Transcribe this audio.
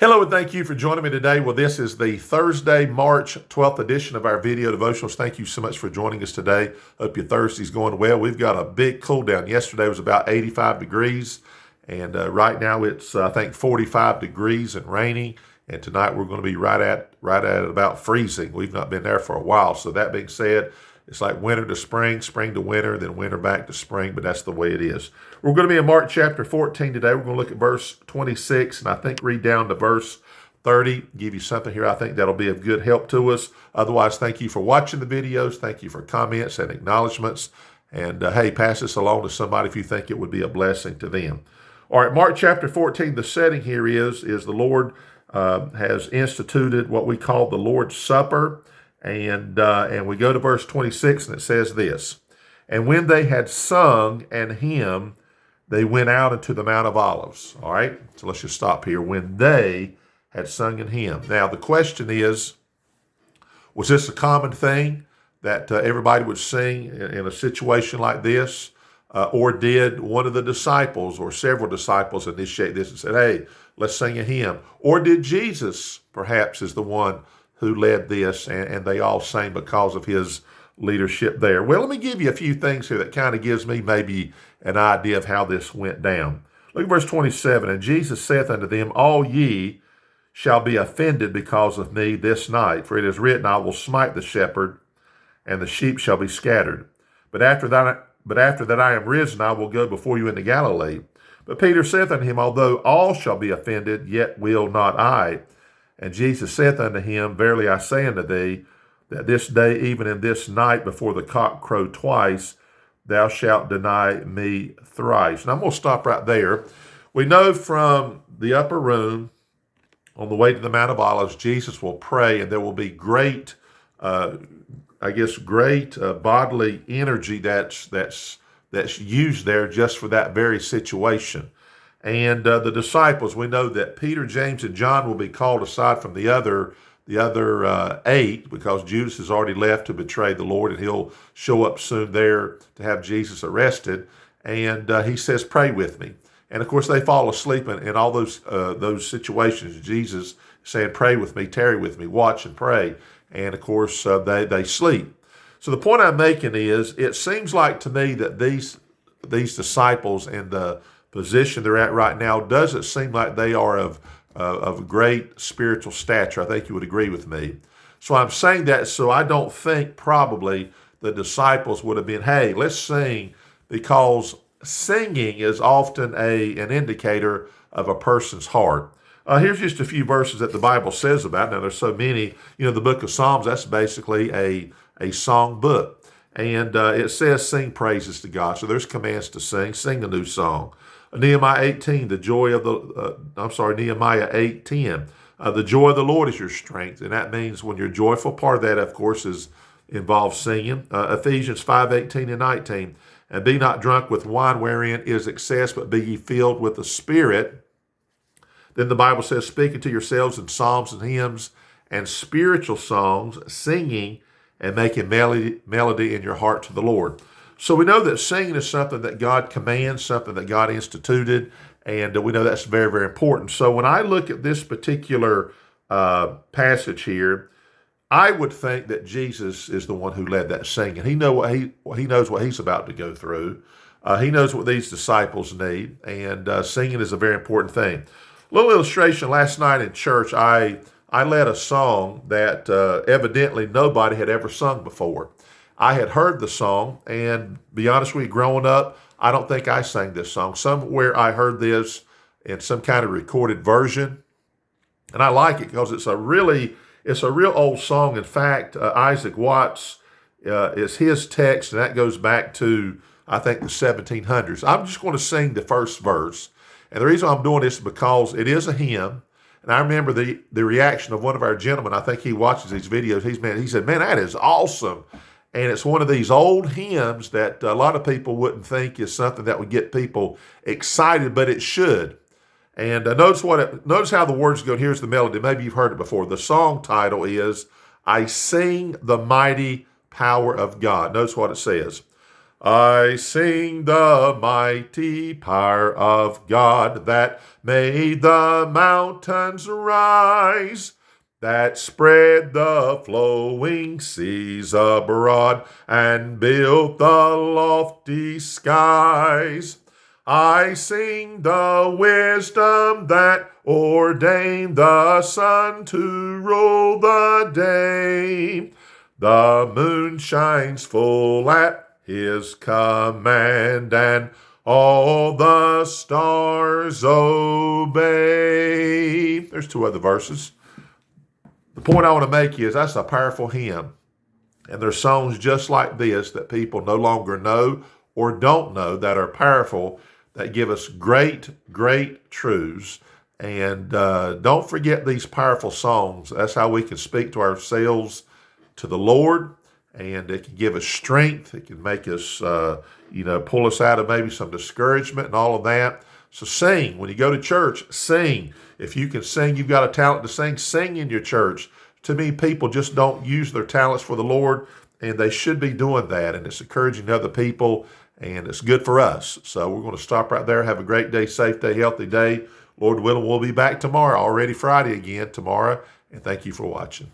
Hello and thank you for joining me today. Well, this is the Thursday, March 12th edition of our video devotionals. Thank you so much for joining us today. Hope your Thursday's going well. We've got a big cool down. Yesterday was about 85 degrees, and right now it's, I think, 45 degrees and rainy. And tonight we're going to be right at about freezing. We've not been there for a while. So that being said, it's like winter to spring, spring to winter, then winter back to spring, but that's the way it is. We're going to be in Mark chapter 14 today. We're going to look at verse 26, and I think read down to verse 30, give you something here I think that'll be of good help to us. Otherwise, thank you for watching the videos. Thank you for comments and acknowledgments. And hey, pass this along to somebody if you think it would be a blessing to them. All right, Mark chapter 14, the setting here is the Lord has instituted what we call the Lord's Supper. And we go to verse 26, and it says this: "And when they had sung an hymn, they went out into the Mount of Olives." All right, so let's just stop here. When they had sung an hymn. Now, the question is, was this a common thing that everybody would sing in a situation like this? Or did one of the disciples or several disciples initiate this and said, hey, let's sing a hymn? Or did Jesus, perhaps, is the one who led this, and they all sang because of his leadership there? Well, let me give you a few things here that kind of gives me maybe an idea of how this went down. Look at verse 27. "And Jesus saith unto them, All ye shall be offended because of me this night, for it is written, I will smite the shepherd, and the sheep shall be scattered. But after that I am risen, I will go before you into Galilee. But Peter saith unto him, Although all shall be offended, yet will not I. And Jesus saith unto him, Verily I say unto thee, that this day, even in this night, before the cock crow twice, thou shalt deny me thrice." And I'm going to stop right there. We know from the upper room, on the way to the Mount of Olives, Jesus will pray, and there will be great, bodily energy that's used there just for that very situation. And the disciples, we know that Peter, James, and John will be called aside from the other eight, because Judas has already left to betray the Lord, and he'll show up soon there to have Jesus arrested. And he says, "Pray with me." And of course, they fall asleep in all those situations. Jesus saying, "Pray with me, tarry with me, watch and pray." And of course, they sleep. So the point I'm making is, it seems like to me that these disciples in the position they're at right now doesn't seem like they are of great spiritual stature. I think you would agree with me. So I'm saying that so I don't think probably the disciples would have been, hey, let's sing, because singing is often an indicator of a person's heart. Here's just a few verses that the Bible says about it. Now, there's so many. The book of Psalms, that's basically a song book. And it says, sing praises to God. So there's commands to sing a new song. Nehemiah 8:10, the joy of Nehemiah 8:10. The joy of the Lord is your strength. And that means when you're joyful, part of that, of course, involves singing. Ephesians 5:18 and 19. "And be not drunk with wine wherein is excess, but be ye filled with the Spirit." Then the Bible says, "Speaking to yourselves in psalms and hymns and spiritual songs, singing and making melody in your heart to the Lord." So we know that singing is something that God commands, something that God instituted, and we know that's very, very important. So when I look at this particular passage here, I would think that Jesus is the one who led that singing. He knows what he's about to go through. He knows what these disciples need, and singing is a very important thing. A little illustration: last night in church, I led a song that evidently nobody had ever sung before. I had heard the song, and be honest with you, growing up, I don't think I sang this song. Somewhere I heard this in some kind of recorded version, and I like it because it's a real old song. In fact, Isaac Watts is his text, and that goes back to, I think, the 1700s. I'm just going to sing the first verse, and the reason I'm doing this is because it is a hymn. And I remember the reaction of one of our gentlemen. I think he watches these videos. He said, "Man, that is awesome." And it's one of these old hymns that a lot of people wouldn't think is something that would get people excited, but it should. And notice how the words go. Here's the melody. Maybe you've heard it before. The song title is, "I Sing the Mighty Power of God." Notice what it says. I sing the mighty power of God that made the mountains rise, that spread the flowing seas abroad and built the lofty skies. I sing the wisdom that ordained the sun to rule the day. The moon shines full at his command, and all the stars obey. There's two other verses. The point I want to make is that's a powerful hymn. And there's songs just like this that people no longer know or don't know that are powerful, that give us great, great truths. And don't forget these powerful songs. That's how we can speak to ourselves, to the Lord, and it can give us strength. It can make us, pull us out of maybe some discouragement and all of that. So sing. When you go to church, sing. If you can sing, you've got a talent to sing, sing in your church. Too many people just don't use their talents for the Lord, and they should be doing that. And it's encouraging other people, and it's good for us. So we're going to stop right there. Have a great day, safe day, healthy day. Lord willing, we'll be back tomorrow, already Friday again tomorrow. And thank you for watching.